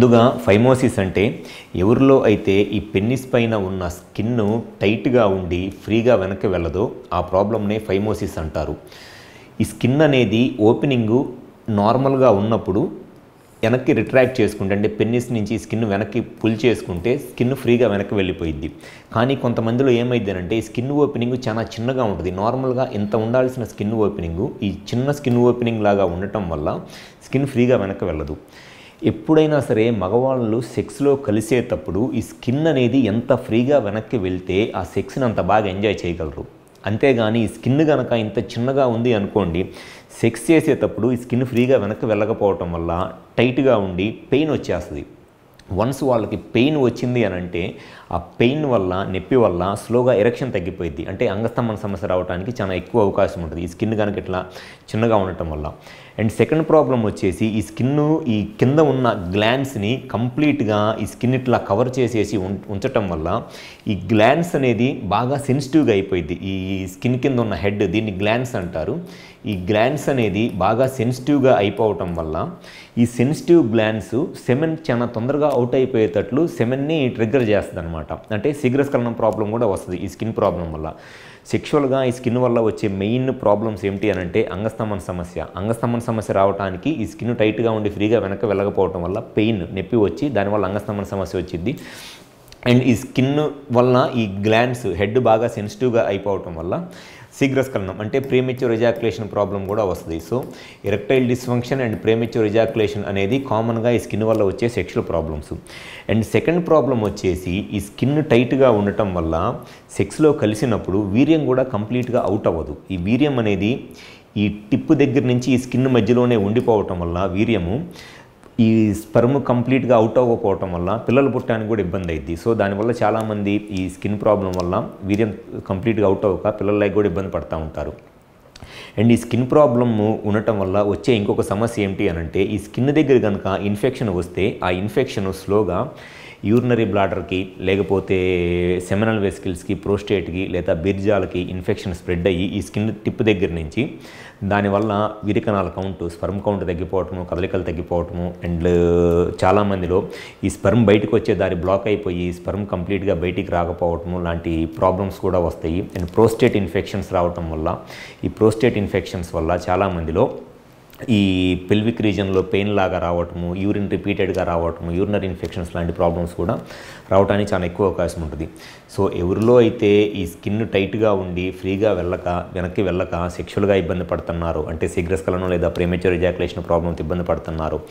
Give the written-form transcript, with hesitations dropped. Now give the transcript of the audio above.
ముందుగా ఫైమోసిస్ అంటే ఎవరిలో అయితే ఈ పెన్నిస్ పైన ఉన్న స్కిన్ టైట్గా ఉండి ఫ్రీగా వెనక్కి వెళ్ళదో ఆ ప్రాబ్లమ్నే ఫైమోసిస్ అంటారు. ఈ స్కిన్ అనేది ఓపెనింగు నార్మల్గా ఉన్నప్పుడు వెనక్కి రిట్రాక్ట్ చేసుకుంటే అంటే పెన్నిస్ నుంచి స్కిన్ వెనక్కి పుల్ చేసుకుంటే స్కిన్ ఫ్రీగా వెనక్కి వెళ్ళిపోయింది. కానీ కొంతమందిలో ఏమైంది అంటే ఈ స్కిన్ ఓపెనింగ్ చాలా చిన్నగా ఉంటుంది. నార్మల్గా ఇంత ఉండాల్సిన స్కిన్ ఓపెనింగు ఈ చిన్న స్కిన్ ఓపెనింగ్ లాగా ఉండటం వల్ల స్కిన్ ఫ్రీగా వెనక్కి వెళ్ళదు. ఎప్పుడైనా సరే మగవాళ్ళు సెక్స్లో కలిసేటప్పుడు ఈ స్కిన్ అనేది ఎంత ఫ్రీగా వెనక్కి వెళ్తే ఆ సెక్స్ని అంత బాగా ఎంజాయ్ చేయగలరు. అంతేగాని ఈ స్కిన్ కనుక ఇంత చిన్నగా ఉంది అనుకోండి, సెక్స్ చేసేటప్పుడు ఈ స్కిన్ ఫ్రీగా వెనక్కి వెళ్ళకపోవటం వల్ల టైట్గా ఉండి పెయిన్ వచ్చేస్తుంది. వన్స్ వాళ్ళకి పెయిన్ వచ్చింది అని అంటే ఆ పెయిన్ వల్ల నొప్పి వల్ల స్లోగా ఎరెక్షన్ తగ్గిపోయింది. అంటే అంగస్తంభన సమస్య రావడానికి చాలా ఎక్కువ అవకాశం ఉంటుంది ఈ స్కిన్ కనుక ఇట్లా చిన్నగా ఉండటం వల్ల. అండ్ సెకండ్ ప్రాబ్లం వచ్చేసి ఈ స్కిన్ ఈ కింద ఉన్న గ్లాండ్స్ని కంప్లీట్గా ఈ స్కిన్ ఇట్లా కవర్ చేసేసి ఉంచటం వల్ల ఈ గ్లాండ్స్ అనేది బాగా సెన్సిటివ్గా అయిపోయింది. ఈ స్కిన్ కింద ఉన్న హెడ్ దీన్ని గ్లాండ్స్ అంటారు. ఈ గ్లాండ్స్ అనేది బాగా సెన్సిటివ్గా అయిపోవటం వల్ల ఈ సెన్సిటివ్ గ్లాండ్స్ సెమెన్ చాలా తొందరగా అవుట్ అయిపోయేటట్లు సెమెన్ని ట్రిగ్గర్ చేస్తుంది అనమాట. అంటే శీఘ్రస్ఖలనం ప్రాబ్లం కూడా వస్తుంది ఈ స్కిన్ ప్రాబ్లం వల్ల. సెక్షువల్గా ఈ స్కిన్ వల్ల వచ్చే మెయిన్ ప్రాబ్లమ్స్ ఏమిటి అని అంటే అంగస్తంభన సమస్య. అంగస్తంభన సమస్య రావడానికి ఈ స్కిన్ టైట్గా ఉండి ఫ్రీగా వెనక్కి వెళ్ళకపోవడం వల్ల పెయిన్ నొప్పి వచ్చి దానివల్ల అంగస్తంభన సమస్య వచ్చింది. అండ్ ఈ స్కిన్ వల్ల ఈ గ్లాండ్స్ హెడ్ బాగా సెన్సిటివ్గా అయిపోవటం వల్ల శీఘ్రస్ఖలనం అంటే ప్రీమెచ్యూర్ ఎజాక్యులేషన్ ప్రాబ్లం కూడా వస్తుంది. So erectile dysfunction and premature ejaculation అనేది కామన్గా ఈ స్కిన్ వల్ల వచ్చే sexual problems. And second problem వచ్చేసి ఈ స్కిన్ టైట్గా ఉండటం వల్ల సెక్స్లో కలిసినప్పుడు వీర్యం కూడా కంప్లీట్గా అవుట్ అవ్వదు. ఈ వీర్యం అనేది ఈ టిప్ దగ్గర నుంచి ఈ స్కిన్ మధ్యలోనే ఉండిపోవటం వల్ల వీర్యము ఈ స్పెర్మ్ కంప్లీట్గా అవుట్ అవ్వకపోవటం వల్ల పిల్లలు పుట్టడానికి కూడా ఇబ్బంది అయింది. సో దానివల్ల చాలామంది ఈ స్కిన్ ప్రాబ్లం వల్ల వీర్యం కంప్లీట్గా అవుట్ అవ్వక పిల్లలకి కూడా ఇబ్బంది పడుతూ ఉంటారు. అండ్ ఈ స్కిన్ ప్రాబ్లమ్ ఉండటం వల్ల వచ్చే ఇంకొక సమస్య ఏమిటి అని అంటే ఈ స్కిన్ దగ్గర కనుక ఇన్ఫెక్షన్ వస్తే ఆ ఇన్ఫెక్షన్ స్లోగా యూరినరీ బ్లాడర్కి లేకపోతే సెమినల్ వెసికిల్స్కి ప్రోస్టేట్కి లేదా బీర్జాలకి ఇన్ఫెక్షన్ స్ప్రెడ్ అయ్యి ఈ స్కిన్ టిప్ దగ్గర నుంచి దానివల్ల వీరికణాల కౌంట్ స్పెర్మ్ కౌంట్ తగ్గిపోవటము, కదలికలు తగ్గిపోవటము అండ్ చాలామందిలో ఈ స్పెర్మ్ బయటకు వచ్చే దారి బ్లాక్ అయిపోయి స్పెర్మ్ కంప్లీట్గా బయటికి రాకపోవటము లాంటి ప్రాబ్లమ్స్ కూడా వస్తాయి. అండ్ ప్రోస్టేట్ ఇన్ఫెక్షన్స్ రావటం వల్ల ఈ ప్రోస్టేట్ ఇన్ఫెక్షన్స్ వల్ల చాలామందిలో ఈ పెల్విక్ రీజన్లో పెయిన్ లాగా రావటము, యూరిన్ రిపీటెడ్గా రావటము, యూరినరీ ఇన్ఫెక్షన్స్ లాంటి ప్రాబ్లమ్స్ కూడా రావడానికి చాలా ఎక్కువ అవకాశం ఉంటుంది. సో ఎవరిలో అయితే ఈ స్కిన్ టైట్గా ఉండి ఫ్రీగా వెనక్కి వెళ్ళక సెక్షువల్గా ఇబ్బంది పడుతున్నారు అంటే శీఘ్రస్ఖలనం లేదా ప్రీమెచ్యూర్ ఎజాక్యులేషన్ ప్రాబ్లమ్స్ ఇబ్బంది పడుతున్నారు